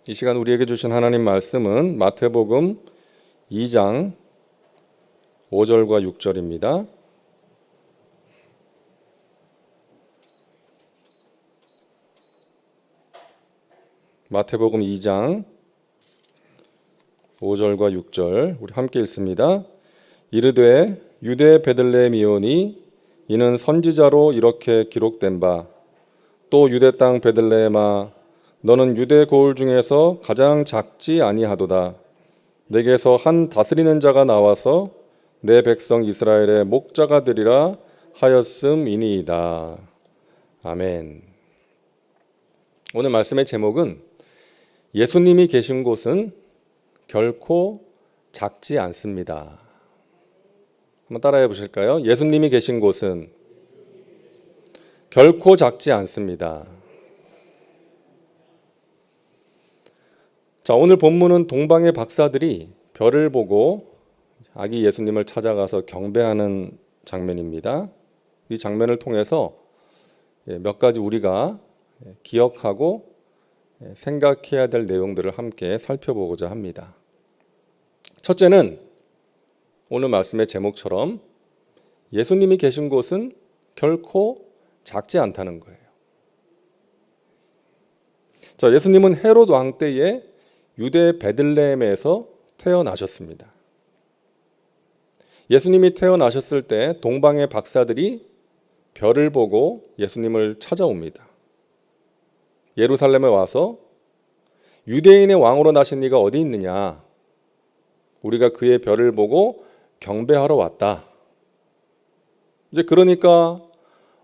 이 시간 우리에게 주신 하나님 말씀은 마태복음 2장 5절과 6절입니다. 마태복음 2장 5절과 6절 우리 함께 읽습니다. 이르되 유대 베들레헴이오니 이는 선지자로 이렇게 기록된 바 또 유대 땅 베들레헴아 너는 유대 고을 중에서 가장 작지 아니하도다. 내게서 한 다스리는 자가 나와서 내 백성 이스라엘의 목자가 되리라 하였음이니이다. 아멘. 오늘 말씀의 제목은 예수님이 계신 곳은 결코 작지 않습니다. 한번 따라해 보실까요? 예수님이 계신 곳은 결코 작지 않습니다. 자, 오늘 본문은 동방의 박사들이 별을 보고 아기 예수님을 찾아가서 경배하는 장면입니다. 이 장면을 통해서 몇 가지 우리가 기억하고 생각해야 될 내용들을 함께 살펴보고자 합니다. 첫째는 오늘 말씀의 제목처럼 예수님이 계신 곳은 결코 작지 않다는 거예요. 자, 예수님은 헤롯 왕 때에 유대 베들레헴에서 태어나셨습니다. 예수님이 태어나셨을 때 동방의 박사들이 별을 보고 예수님을 찾아옵니다. 예루살렘에 와서 유대인의 왕으로 나신 이가 어디 있느냐? 우리가 그의 별을 보고 경배하러 왔다. 이제 그러니까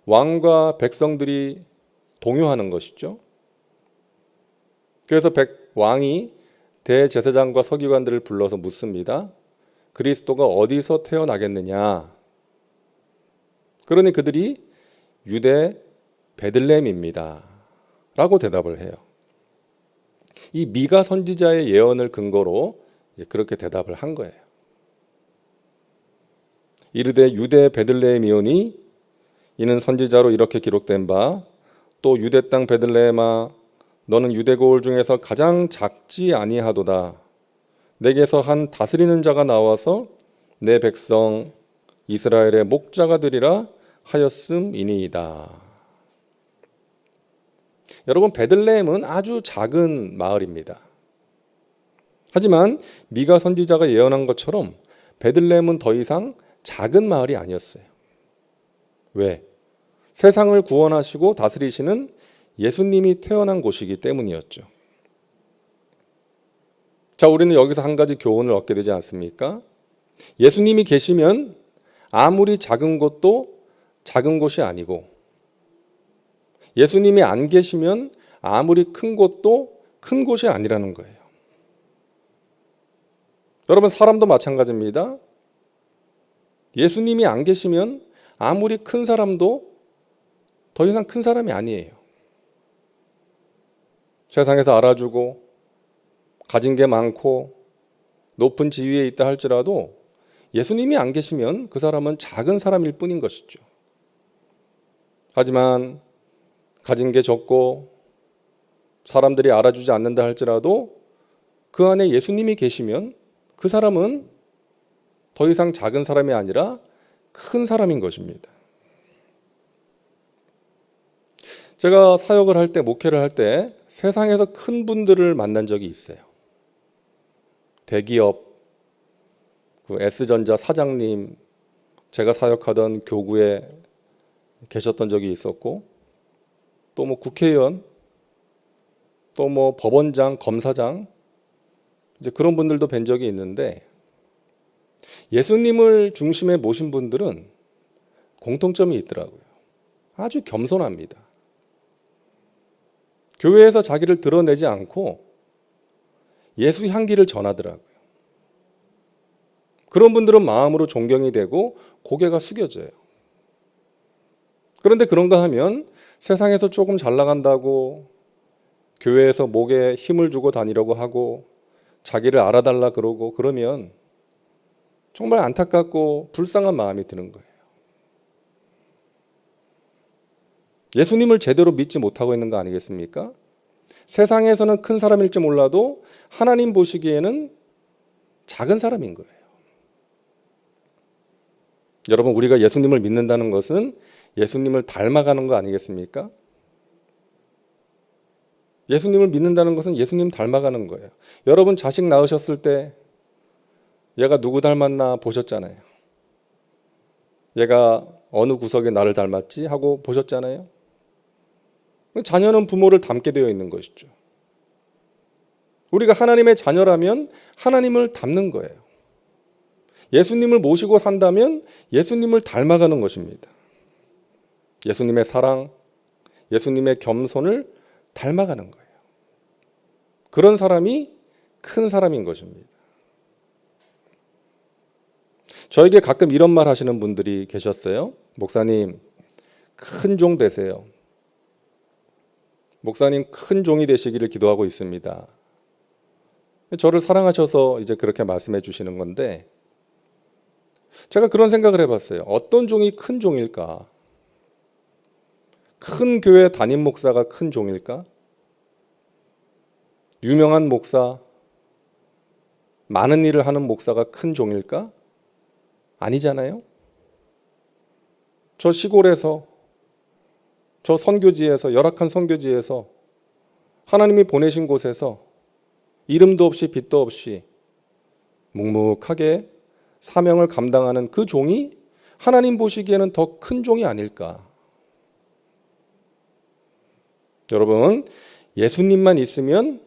왕과 백성들이 동요하는 것이죠. 그래서 왕이 대제사장과 서기관들을 불러서 묻습니다. 그리스도가 어디서 태어나겠느냐? 그러니 그들이 유대 베들레헴입니다. 라고 대답을 해요. 이 미가 선지자의 예언을 근거로 이제 그렇게 대답을 한 거예요. 이르되 유대 베들레헴이오니 이는 선지자로 이렇게 기록된 바 또 유대 땅 베들레헴아 너는 유대 고을 중에서 가장 작지 아니하도다. 내게서 한 다스리는 자가 나와서 내 백성 이스라엘의 목자가 되리라 하였음이니이다. 여러분, 베들레헴은 아주 작은 마을입니다. 하지만 미가 선지자가 예언한 것처럼 베들레헴은 더 이상 작은 마을이 아니었어요. 왜? 세상을 구원하시고 다스리시는 예수님이 태어난 곳이기 때문이었죠. 자, 우리는 여기서 한 가지 교훈을 얻게 되지 않습니까? 예수님이 계시면 아무리 작은 곳도 작은 곳이 아니고 예수님이 안 계시면 아무리 큰 곳도 큰 곳이 아니라는 거예요. 여러분, 사람도 마찬가지입니다. 예수님이 안 계시면 아무리 큰 사람도 더 이상 큰 사람이 아니에요. 세상에서 알아주고 가진 게 많고 높은 지위에 있다 할지라도 예수님이 안 계시면 그 사람은 작은 사람일 뿐인 것이죠. 하지만 가진 게 적고 사람들이 알아주지 않는다 할지라도 그 안에 예수님이 계시면 그 사람은 더 이상 작은 사람이 아니라 큰 사람인 것입니다. 제가 사역을 할 때, 목회를 할 때 세상에서 큰 분들을 만난 적이 있어요. 대기업, S전자 사장님, 제가 사역하던 교구에 계셨던 적이 있었고, 또 국회의원, 또 법원장, 검사장, 이제 그런 분들도 뵌 적이 있는데, 예수님을 중심에 모신 분들은 공통점이 있더라고요. 아주 겸손합니다. 교회에서 자기를 드러내지 않고 예수 향기를 전하더라고요. 그런 분들은 마음으로 존경이 되고 고개가 숙여져요. 그런데 그런가 하면 세상에서 조금 잘 나간다고 교회에서 목에 힘을 주고 다니려고 하고 자기를 알아달라 그러고 그러면 정말 안타깝고 불쌍한 마음이 드는 거예요. 예수님을 제대로 믿지 못하고 있는 거 아니겠습니까? 세상에서는 큰 사람일지 몰라도 하나님 보시기에는 작은 사람인 거예요. 여러분, 우리가 예수님을 믿는다는 것은 예수님을 닮아가는 거 아니겠습니까? 예수님을 믿는다는 것은 예수님 닮아가는 거예요. 여러분, 자식 낳으셨을 때 얘가 누구 닮았나 보셨잖아요. 얘가 어느 구석에 나를 닮았지 하고 보셨잖아요. 자녀는 부모를 닮게 되어 있는 것이죠. 우리가 하나님의 자녀라면 하나님을 닮는 거예요. 예수님을 모시고 산다면 예수님을 닮아가는 것입니다. 예수님의 사랑, 예수님의 겸손을 닮아가는 거예요. 그런 사람이 큰 사람인 것입니다. 저에게 가끔 이런 말 하시는 분들이 계셨어요. 목사님, 큰 종 되세요. 목사님, 큰 종이 되시기를 기도하고 있습니다. 저를 사랑하셔서 이제 그렇게 말씀해 주시는 건데, 제가 그런 생각을 해봤어요. 어떤 종이 큰 종일까? 큰 교회 담임 목사가 큰 종일까? 유명한 목사, 많은 일을 하는 목사가 큰 종일까? 아니잖아요. 저 시골에서, 저 선교지에서, 열악한 선교지에서 하나님이 보내신 곳에서 이름도 없이 빛도 없이 묵묵하게 사명을 감당하는 그 종이 하나님 보시기에는 더 큰 종이 아닐까? 여러분, 예수님만 있으면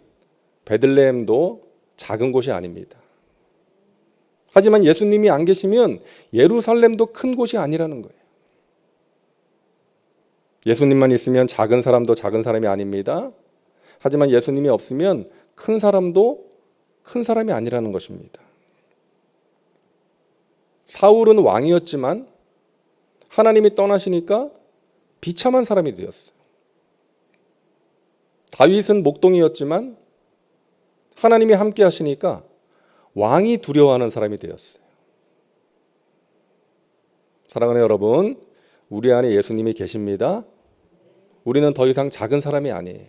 베들레헴도 작은 곳이 아닙니다. 하지만 예수님이 안 계시면 예루살렘도 큰 곳이 아니라는 거예요. 예수님만 있으면 작은 사람도 작은 사람이 아닙니다. 하지만 예수님이 없으면 큰 사람도 큰 사람이 아니라는 것입니다. 사울은 왕이었지만 하나님이 떠나시니까 비참한 사람이 되었어요. 다윗은 목동이었지만 하나님이 함께 하시니까 왕이 두려워하는 사람이 되었어요. 사랑하는 여러분, 우리 안에 예수님이 계십니다. 우리는 더 이상 작은 사람이 아니에요.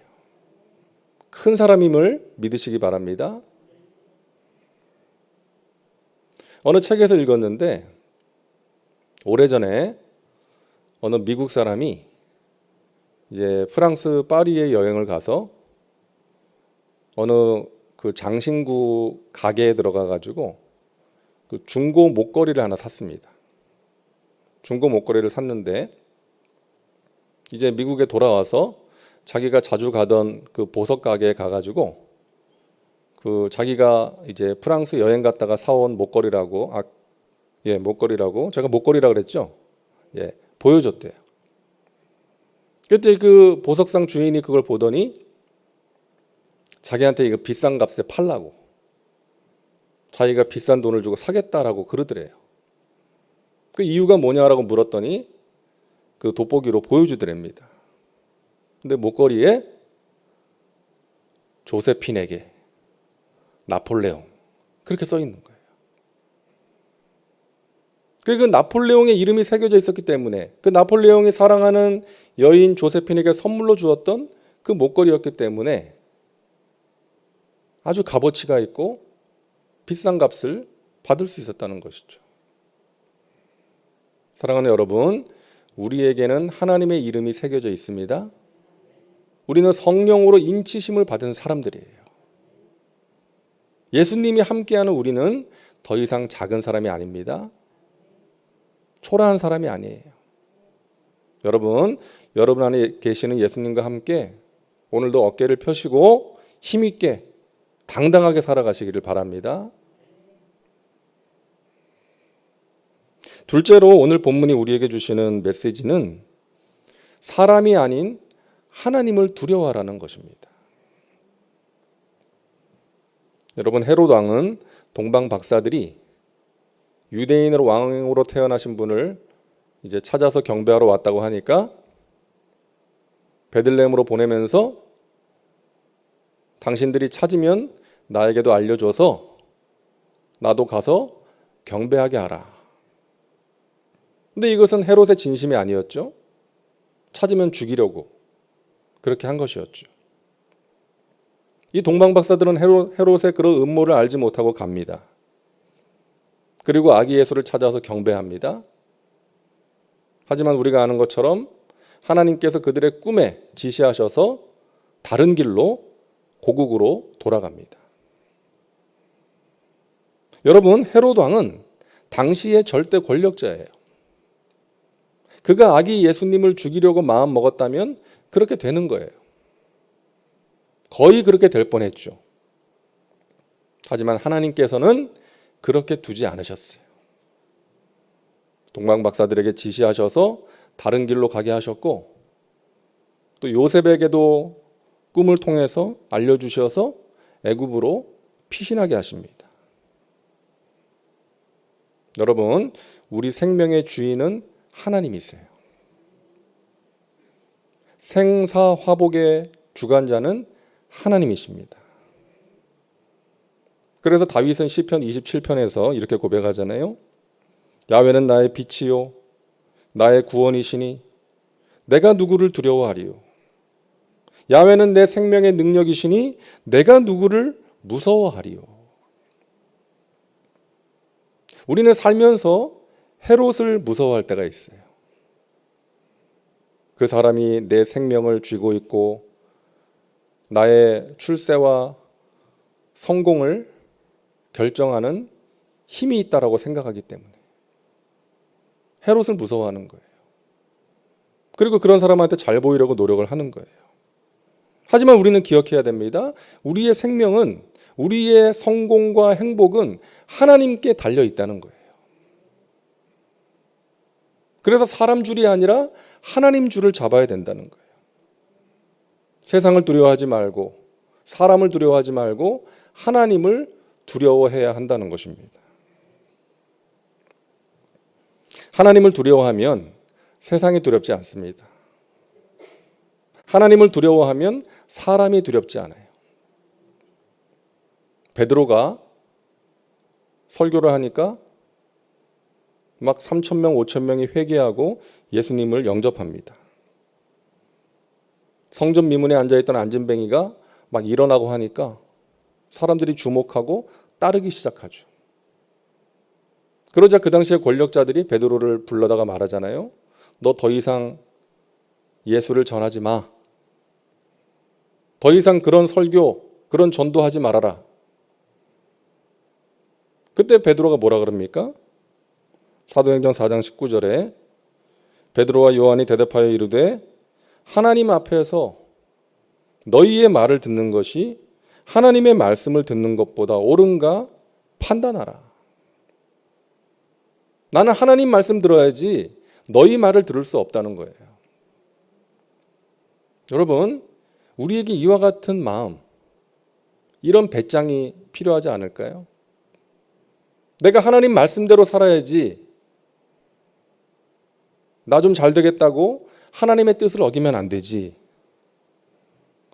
큰 사람임을 믿으시기 바랍니다. 어느 책에서 읽었는데 오래전에 어느 미국 사람이 이제 프랑스 파리에 여행을 가서 어느 그 장신구 가게에 들어가 가지고 그 중고 목걸이를 하나 샀습니다. 중고 목걸이를 샀는데 이제 미국에 돌아와서 자기가 자주 가던 그 보석 가게에 가가지고 그 자기가 이제 프랑스 여행 갔다가 사온 목걸이라고 목걸이라고 제가 목걸이라 그랬죠. 보여줬대요. 그때 그 보석상 주인이 그걸 보더니 자기한테 이거 비싼 값에 팔라고 자기가 비싼 돈을 주고 사겠다라고 그러더래요. 그 이유가 뭐냐라고 물었더니 그 돋보기로 보여주더랍니다. 근데 목걸이에 조세핀에게 나폴레옹 그렇게 써 있는 거예요. 그 나폴레옹의 이름이 새겨져 있었기 때문에 그 나폴레옹이 사랑하는 여인 조세핀에게 선물로 주었던 그 목걸이였기 때문에 아주 값어치가 있고 비싼 값을 받을 수 있었다는 것이죠. 사랑하는 여러분, 우리에게는 하나님의 이름이 새겨져 있습니다. 우리는 성령으로 인치심을 받은 사람들이에요. 예수님이 함께하는 우리는 더 이상 작은 사람이 아닙니다. 초라한 사람이 아니에요. 여러분 안에 계시는 예수님과 함께 오늘도 어깨를 펴시고 힘있게 당당하게 살아가시기를 바랍니다. 둘째로 오늘 본문이 우리에게 주시는 메시지는 사람이 아닌 하나님을 두려워하라는 것입니다. 여러분, 헤롯 왕은 동방 박사들이 유대인으로 왕으로 태어나신 분을 이제 찾아서 경배하러 왔다고 하니까 베들레헴으로 보내면서 당신들이 찾으면 나에게도 알려줘서 나도 가서 경배하게 하라. 근데 이것은 헤롯의 진심이 아니었죠. 찾으면 죽이려고 그렇게 한 것이었죠. 이 동방 박사들은 헤롯의 그런 음모를 알지 못하고 갑니다. 그리고 아기 예수를 찾아서 경배합니다. 하지만 우리가 아는 것처럼 하나님께서 그들의 꿈에 지시하셔서 다른 길로 고국으로 돌아갑니다. 여러분, 헤롯 왕은 당시의 절대 권력자예요. 그가 아기 예수님을 죽이려고 마음 먹었다면 그렇게 되는 거예요. 거의 그렇게 될 뻔했죠. 하지만 하나님께서는 그렇게 두지 않으셨어요. 동방 박사들에게 지시하셔서 다른 길로 가게 하셨고, 또 요셉에게도 꿈을 통해서 알려주셔서 애굽으로 피신하게 하십니다. 여러분, 우리 생명의 주인은 하나님이세요. 생사화복의 주관자는 하나님이십니다. 그래서 다윗은 시편 27편에서 이렇게 고백하잖아요. 야훼는 나의 빛이요 나의 구원이시니 내가 누구를 두려워하리요. 야훼는 내 생명의 능력이시니 내가 누구를 무서워하리요. 우리는 살면서 헤롯을 무서워할 때가 있어요. 그 사람이 내 생명을 쥐고 있고 나의 출세와 성공을 결정하는 힘이 있다라고 생각하기 때문에 헤롯을 무서워하는 거예요. 그리고 그런 사람한테 잘 보이려고 노력을 하는 거예요. 하지만 우리는 기억해야 됩니다. 우리의 생명은, 우리의 성공과 행복은 하나님께 달려 있다는 거예요. 그래서 사람 줄이 아니라 하나님 줄을 잡아야 된다는 거예요. 세상을 두려워하지 말고, 사람을 두려워하지 말고 하나님을 두려워해야 한다는 것입니다. 하나님을 두려워하면 세상이 두렵지 않습니다. 하나님을 두려워하면 사람이 두렵지 않아요. 베드로가 설교를 하니까 막 3,000명, 5,000명이 회개하고 예수님을 영접합니다. 성전 미문에 앉아있던 안진뱅이가 막 일어나고 하니까 사람들이 주목하고 따르기 시작하죠. 그러자 그 당시에 권력자들이 베드로를 불러다가 말하잖아요. 너 더 이상 예수를 전하지 마. 더 이상 그런 설교, 그런 전도하지 말아라. 그때 베드로가 뭐라 그럽니까? 사도행전 4장 19절에 베드로와 요한이 대답하여 이르되 하나님 앞에서 너희의 말을 듣는 것이 하나님의 말씀을 듣는 것보다 옳은가 판단하라. 나는 하나님 말씀 들어야지 너희 말을 들을 수 없다는 거예요. 여러분, 우리에게 이와 같은 마음, 이런 배짱이 필요하지 않을까요? 내가 하나님 말씀대로 살아야지 나 좀 잘 되겠다고 하나님의 뜻을 어기면 안 되지.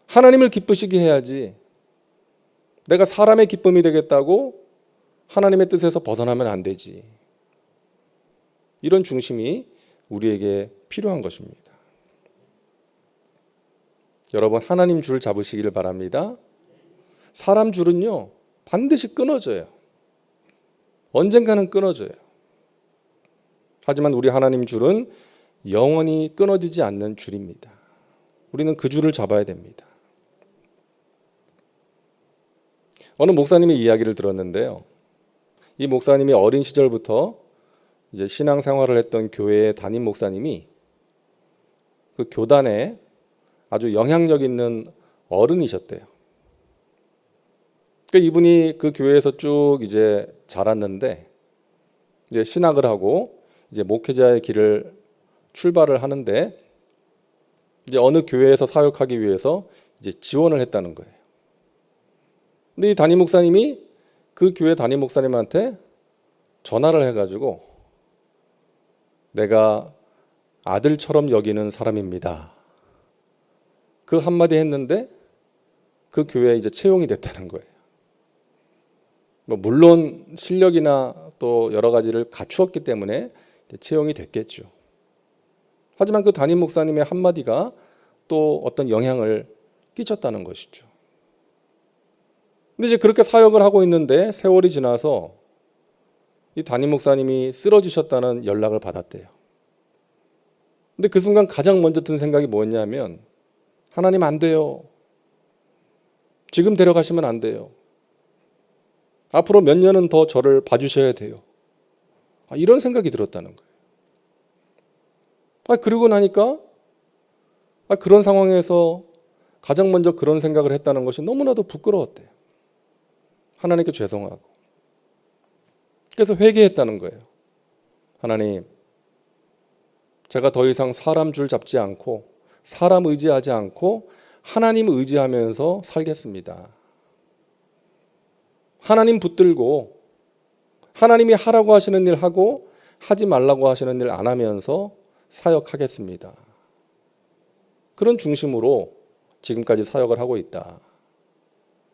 하나님을 기쁘시게 해야지. 내가 사람의 기쁨이 되겠다고 하나님의 뜻에서 벗어나면 안 되지. 이런 중심이 우리에게 필요한 것입니다. 여러분, 하나님 줄 잡으시기를 바랍니다. 사람 줄은요, 반드시 끊어져요. 언젠가는 끊어져요. 하지만 우리 하나님 줄은 영원히 끊어지지 않는 줄입니다. 우리는 그 줄을 잡아야 됩니다. 어느 목사님의 이야기를 들었는데요. 이 목사님이 어린 시절부터 이제 신앙생활을 했던 교회의 담임 목사님이 그 교단에 아주 영향력 있는 어른이셨대요. 그러니까 이분이 그 교회에서 쭉 이제 자랐는데 이제 신학을 하고 이제 목회자의 길을 출발을 하는데 이제 어느 교회에서 사역하기 위해서 이제 지원을 했다는 거예요. 근데 이 담임 목사님이 그 교회 담임 목사님한테 전화를 해가지고 내가 아들처럼 여기는 사람입니다. 그 한마디 했는데 그 교회에 이제 채용이 됐다는 거예요. 물론 실력이나 또 여러 가지를 갖추었기 때문에 채용이 됐겠죠. 하지만 그 담임 목사님의 한마디가 또 어떤 영향을 끼쳤다는 것이죠. 근데 이제 그렇게 사역을 하고 있는데 세월이 지나서 이 담임 목사님이 쓰러지셨다는 연락을 받았대요. 근데 그 순간 가장 먼저 든 생각이 뭐였냐면, 하나님 안 돼요. 지금 데려가시면 안 돼요. 앞으로 몇 년은 더 저를 봐주셔야 돼요. 이런 생각이 들었다는 거예요. 그러고 나니까 그런 상황에서 가장 먼저 그런 생각을 했다는 것이 너무나도 부끄러웠대요. 하나님께 죄송하고. 그래서 회개했다는 거예요. 하나님, 제가 더 이상 사람 줄 잡지 않고 사람 의지하지 않고 하나님 의지하면서 살겠습니다. 하나님 붙들고 하나님이 하라고 하시는 일 하고 하지 말라고 하시는 일 안 하면서 사역하겠습니다. 그런 중심으로 지금까지 사역을 하고 있다.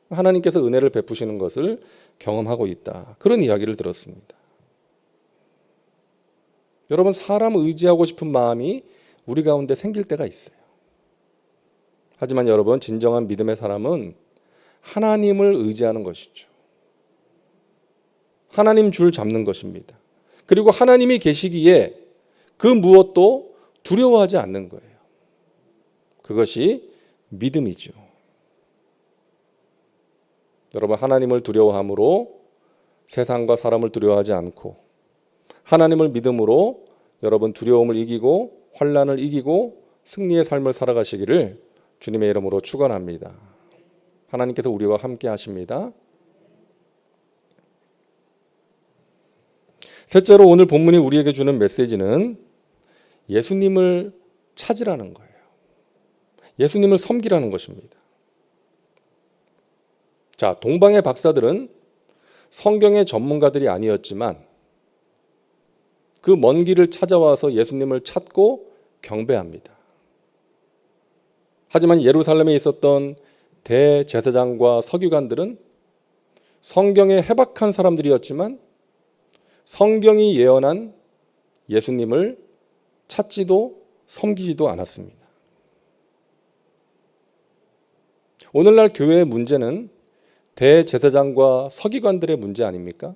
하나님께서 은혜를 베푸시는 것을 경험하고 있다. 그런 이야기를 들었습니다. 여러분, 사람 의지하고 싶은 마음이 우리 가운데 생길 때가 있어요. 하지만 여러분, 진정한 믿음의 사람은 하나님을 의지하는 것이죠. 하나님 줄 잡는 것입니다. 그리고 하나님이 계시기에 그 무엇도 두려워하지 않는 거예요. 그것이 믿음이죠. 여러분, 하나님을 두려워함으로 세상과 사람을 두려워하지 않고 하나님을 믿음으로 여러분 두려움을 이기고 환난을 이기고 승리의 삶을 살아가시기를 주님의 이름으로 축원합니다. 하나님께서 우리와 함께 하십니다. 셋째로 오늘 본문이 우리에게 주는 메시지는 예수님을 찾으라는 거예요. 예수님을 섬기라는 것입니다. 자, 동방의 박사들은 성경의 전문가들이 아니었지만 그 먼 길을 찾아와서 예수님을 찾고 경배합니다. 하지만 예루살렘에 있었던 대제사장과 서기관들은 성경에 해박한 사람들이었지만 성경이 예언한 예수님을 찾지도 섬기지도 않았습니다. 오늘날 교회의 문제는 대제사장과 서기관들의 문제 아닙니까?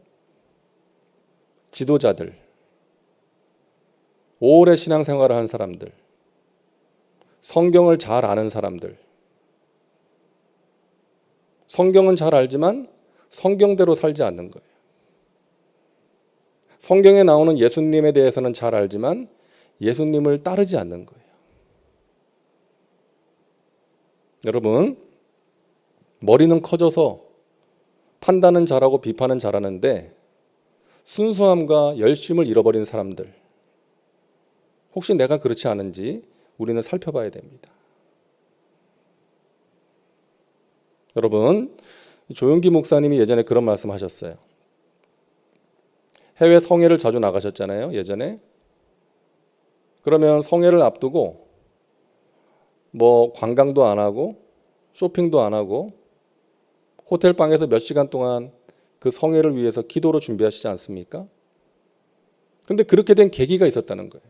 지도자들, 오래 신앙생활을 한 사람들, 성경을 잘 아는 사람들, 성경은 잘 알지만 성경대로 살지 않는 거예요. 성경에 나오는 예수님에 대해서는 잘 알지만 예수님을 따르지 않는 거예요. 여러분, 머리는 커져서 판단은 잘하고 비판은 잘하는데 순수함과 열심을 잃어버린 사람들, 혹시 내가 그렇지 않은지 우리는 살펴봐야 됩니다. 여러분, 조용기 목사님이 예전에 그런 말씀하셨어요. 해외 성회를 자주 나가셨잖아요, 예전에. 그러면 성회를 앞두고 관광도 안 하고 쇼핑도 안 하고 호텔 방에서 몇 시간 동안 그 성회를 위해서 기도로 준비하시지 않습니까? 그런데 그렇게 된 계기가 있었다는 거예요.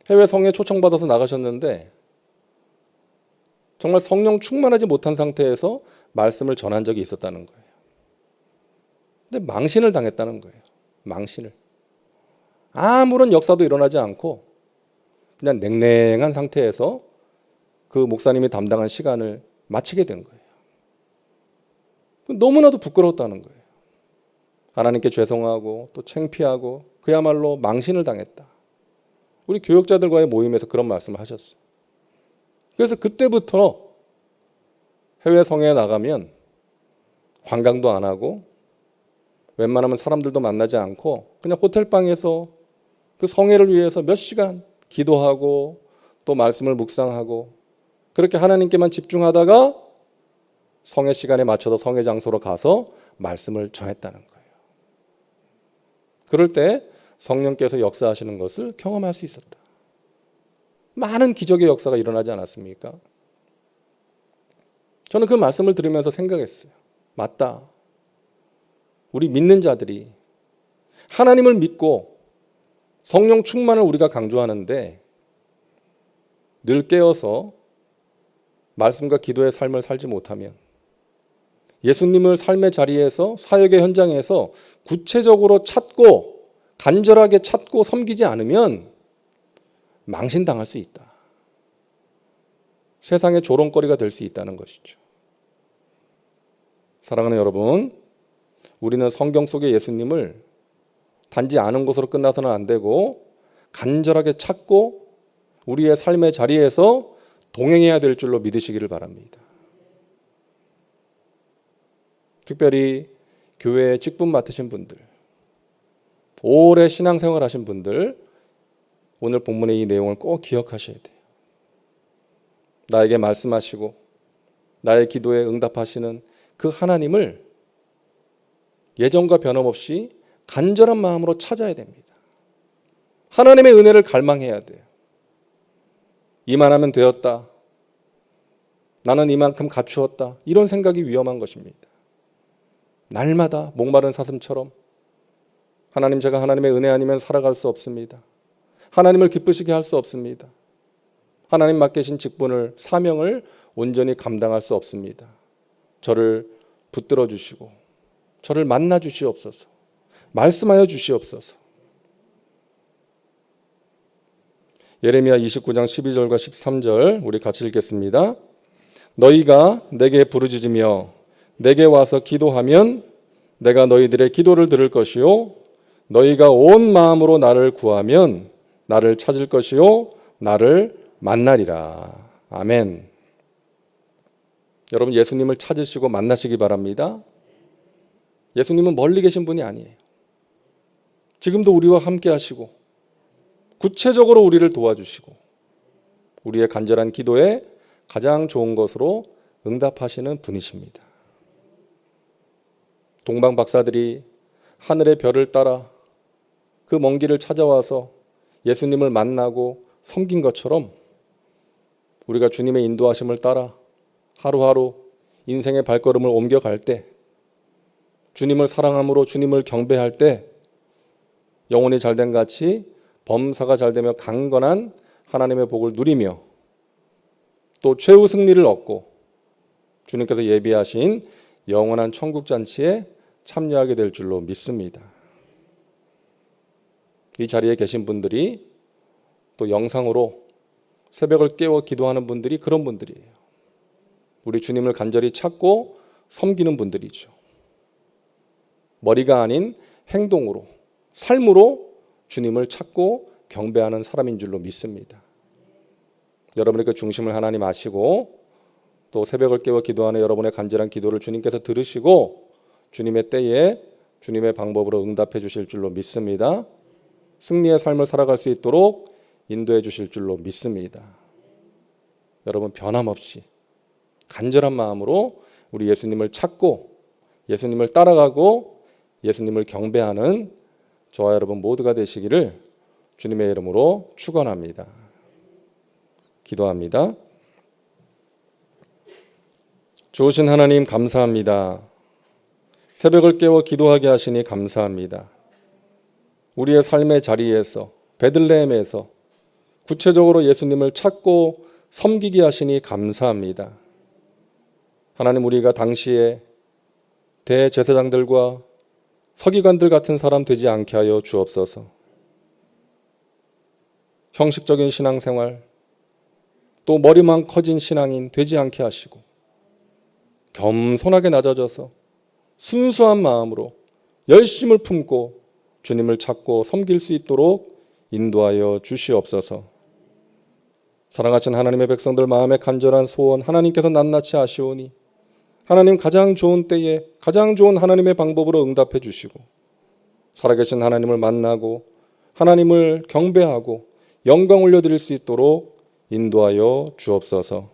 해외 성회 초청받아서 나가셨는데 정말 성령 충만하지 못한 상태에서 말씀을 전한 적이 있었다는 거예요. 근데 망신을 당했다는 거예요. 망신을. 아무런 역사도 일어나지 않고 그냥 냉랭한 상태에서 그 목사님이 담당한 시간을 마치게 된 거예요. 너무나도 부끄러웠다는 거예요. 하나님께 죄송하고 또 창피하고 그야말로 망신을 당했다. 우리 교역자들과의 모임에서 그런 말씀을 하셨어요. 그래서 그때부터 해외 성회에 나가면 관광도 안 하고 웬만하면 사람들도 만나지 않고 그냥 호텔방에서 그 성회를 위해서 몇 시간 기도하고 또 말씀을 묵상하고 그렇게 하나님께만 집중하다가 성회 시간에 맞춰서 성회 장소로 가서 말씀을 전했다는 거예요. 그럴 때 성령께서 역사하시는 것을 경험할 수 있었다. 많은 기적의 역사가 일어나지 않았습니까? 저는 그 말씀을 들으면서 생각했어요. 맞다. 우리 믿는 자들이 하나님을 믿고 성령 충만을 우리가 강조하는데 늘 깨어서 말씀과 기도의 삶을 살지 못하면 예수님을 삶의 자리에서, 사역의 현장에서 구체적으로 찾고 간절하게 찾고 섬기지 않으면 망신당할 수 있다. 세상의 조롱거리가 될 수 있다는 것이죠. 사랑하는 여러분, 우리는 성경 속의 예수님을 단지 아는 것으로 끝나서는 안 되고 간절하게 찾고 우리의 삶의 자리에서 동행해야 될 줄로 믿으시기를 바랍니다. 특별히 교회에 직분 맡으신 분들, 오래 신앙생활 하신 분들, 오늘 본문의 이 내용을 꼭 기억하셔야 돼요. 나에게 말씀하시고 나의 기도에 응답하시는 그 하나님을 예전과 변함없이 간절한 마음으로 찾아야 됩니다. 하나님의 은혜를 갈망해야 돼요. 이만하면 되었다. 나는 이만큼 갖추었다. 이런 생각이 위험한 것입니다. 날마다 목마른 사슴처럼 하나님, 제가 하나님의 은혜 아니면 살아갈 수 없습니다. 하나님을 기쁘시게 할 수 없습니다. 하나님 맡기신 직분을, 사명을 온전히 감당할 수 없습니다. 저를 붙들어 주시고 저를 만나 주시옵소서. 말씀하여 주시옵소서. 예레미야 29장 12절과 13절 우리 같이 읽겠습니다. 너희가 내게 부르짖으며 내게 와서 기도하면 내가 너희들의 기도를 들을 것이요 너희가 온 마음으로 나를 구하면 나를 찾을 것이요 나를 만나리라. 아멘. 여러분, 예수님을 찾으시고 만나시기 바랍니다. 예수님은 멀리 계신 분이 아니에요. 지금도 우리와 함께 하시고 구체적으로 우리를 도와주시고 우리의 간절한 기도에 가장 좋은 것으로 응답하시는 분이십니다. 동방 박사들이 하늘의 별을 따라 그 먼 길을 찾아와서 예수님을 만나고 섬긴 것처럼 우리가 주님의 인도하심을 따라 하루하루 인생의 발걸음을 옮겨갈 때, 주님을 사랑함으로 주님을 경배할 때 영혼이 잘된 같이 범사가 잘되며 강건한 하나님의 복을 누리며 또 최후 승리를 얻고 주님께서 예비하신 영원한 천국 잔치에 참여하게 될 줄로 믿습니다. 이 자리에 계신 분들이 또 영상으로 새벽을 깨워 기도하는 분들이 그런 분들이에요. 우리 주님을 간절히 찾고 섬기는 분들이죠. 머리가 아닌 행동으로, 삶으로 주님을 찾고 경배하는 사람인 줄로 믿습니다. 여러분의 그 중심을 하나님 아시고 또 새벽을 깨워 기도하는 여러분의 간절한 기도를 주님께서 들으시고 주님의 때에 주님의 방법으로 응답해 주실 줄로 믿습니다. 승리의 삶을 살아갈 수 있도록 인도해 주실 줄로 믿습니다. 여러분, 변함없이 간절한 마음으로 우리 예수님을 찾고 예수님을 따라가고 예수님을 경배하는 저와 여러분 모두가 되시기를 주님의 이름으로 축원합니다. 기도합니다. 좋으신 하나님, 감사합니다. 새벽을 깨워 기도하게 하시니 감사합니다. 우리의 삶의 자리에서, 베들레헴에서 구체적으로 예수님을 찾고 섬기게 하시니 감사합니다. 하나님, 우리가 당시에 대제사장들과 서기관들 같은 사람 되지 않게 하여 주옵소서. 형식적인 신앙생활, 또 머리만 커진 신앙인 되지 않게 하시고 겸손하게 낮아져서 순수한 마음으로 열심을 품고 주님을 찾고 섬길 수 있도록 인도하여 주시옵소서. 사랑하신 하나님의 백성들 마음의 간절한 소원 하나님께서 낱낱이 아시오니 하나님, 가장 좋은 때에 가장 좋은 하나님의 방법으로 응답해 주시고 살아계신 하나님을 만나고 하나님을 경배하고 영광 올려드릴 수 있도록 인도하여 주옵소서.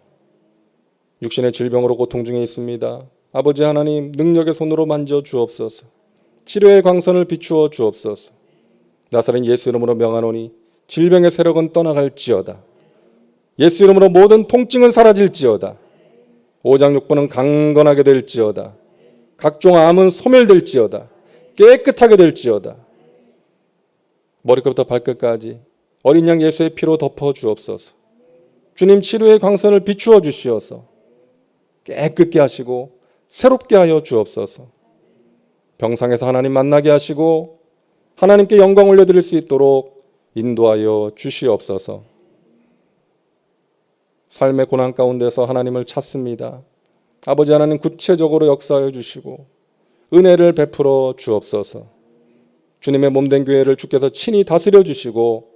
육신의 질병으로 고통 중에 있습니다. 아버지 하나님, 능력의 손으로 만져 주옵소서. 치료의 광선을 비추어 주옵소서. 나사렛 예수 이름으로 명하노니 질병의 세력은 떠나갈지어다. 예수 이름으로 모든 통증은 사라질지어다. 오장육부는 강건하게 될지어다. 각종 암은 소멸될지어다. 깨끗하게 될지어다. 머리끝부터 발끝까지 어린 양 예수의 피로 덮어 주옵소서. 주님, 치료의 광선을 비추어 주시어서 깨끗게 하시고 새롭게 하여 주옵소서. 병상에서 하나님 만나게 하시고 하나님께 영광 올려드릴 수 있도록 인도하여 주시옵소서. 삶의 고난 가운데서 하나님을 찾습니다. 아버지 하나님 구체적으로 역사하여 주시고 은혜를 베풀어 주옵소서. 주님의 몸된 교회를 주께서 친히 다스려 주시고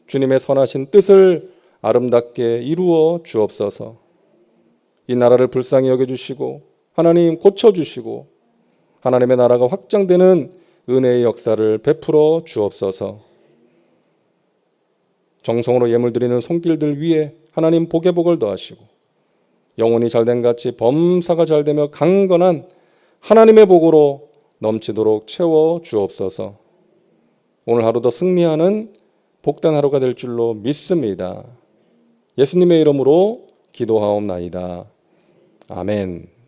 주님의 선하신 뜻을 아름답게 이루어 주옵소서. 이 나라를 불쌍히 여겨주시고 하나님 고쳐주시고 하나님의 나라가 확장되는 은혜의 역사를 베풀어 주옵소서. 정성으로 예물 드리는 손길들 위에 하나님 복의 복을 더하시고 영혼이 잘된 같이 범사가 잘되며 강건한 하나님의 복으로 넘치도록 채워 주옵소서. 오늘 하루도 승리하는 복된 하루가 될 줄로 믿습니다. 예수님의 이름으로 기도하옵나이다. 아멘.